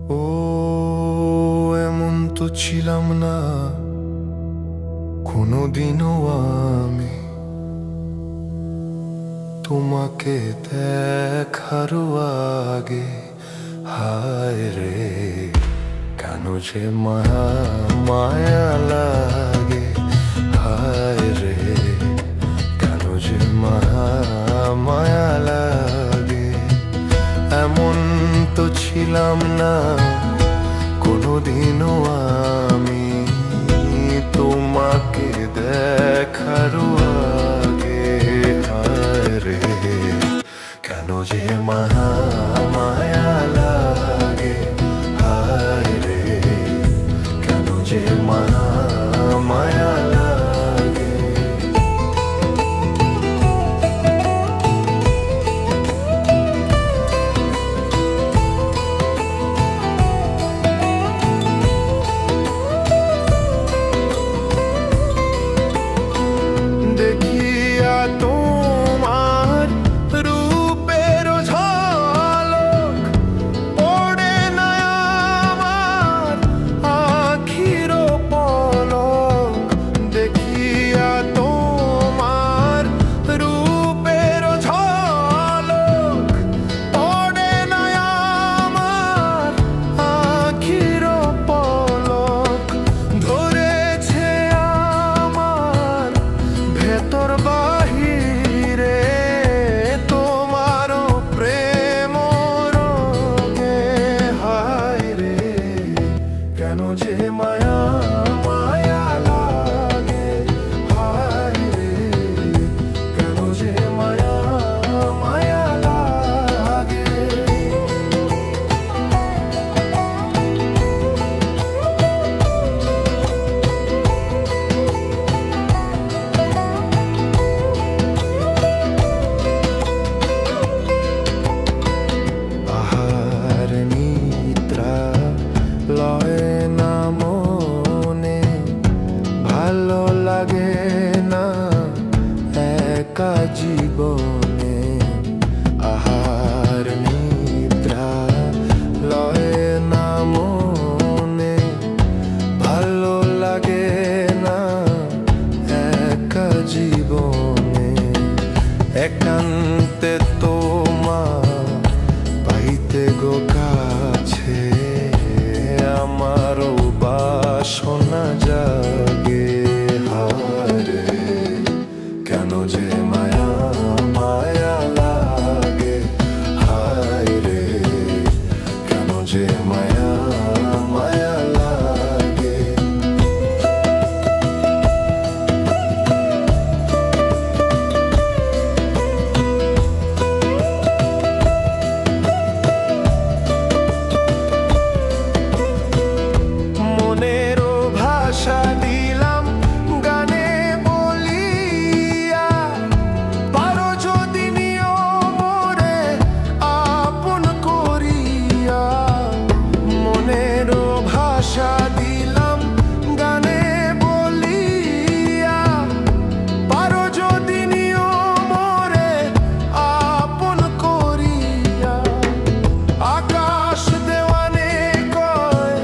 ও এমন তো ছিলাম না কোনোদিনও আমি, তোমাকে দেখারও আগে। হায় রে, কেন যে মায়া মায়া লাগে। হায় রে, কেন যে মায়া মায়া লাগে। এমন তো ছিলাম না কোনোদিনও আমি, তোমাকে দেখারও আগে। হায় রে, কেন যে মায়া মায়া লাগে। হায় রে, কেন যে মায়া মায়া লাগে। দেখিয়া তোমার রূপের ঝলক পড়ে না আমার আখির পলক। দেখিয়া তোমার রূপের ঝলক পড়ে না আমার আখির পলক। ধরেছে আমার ভেতর বাহিরে তোমার প্রেম রঙে। হায় রে, কেন যে মায়া মায়া লাগে। হায় রে, কেন যে মায়া মায়া লাগে। আহার নিদ্রা লয় না মনে, ভালো লাগে না একা জীবনে। আহার নিদ্রা লয় না মনে, ভালো লাগে না একা জীবনে। একান্তে তোমার পাইতে গো কাছে আমারও বাসনা জাগে। হায় রে, কেন যে মায়া মায়া লাগে। হায় রে, কেন যে মায়া মায়া লাগে। মনেরও ভাষা দিলাম গানে বলিয়া, পারো যদি নিও মোরে আপন করিয়া। মনেরও ভাষা দিলাম গানে বলিয়া, পারো যদি নিও মোরে আপন করিয়া। আকাশ দেওয়ানে কয়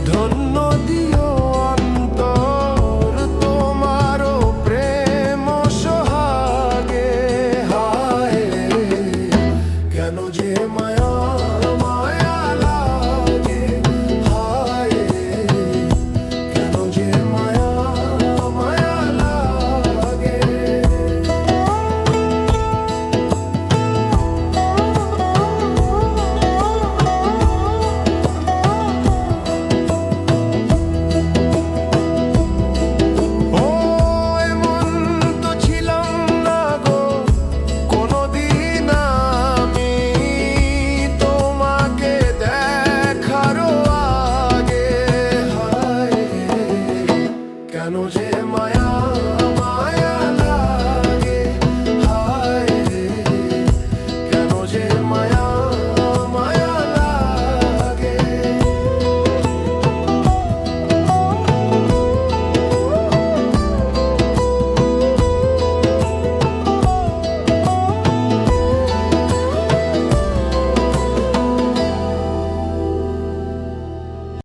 ধন্য দিও অন্তর তোমারও প্রেম সোহাগে। হায় রে, কেন যে মায়া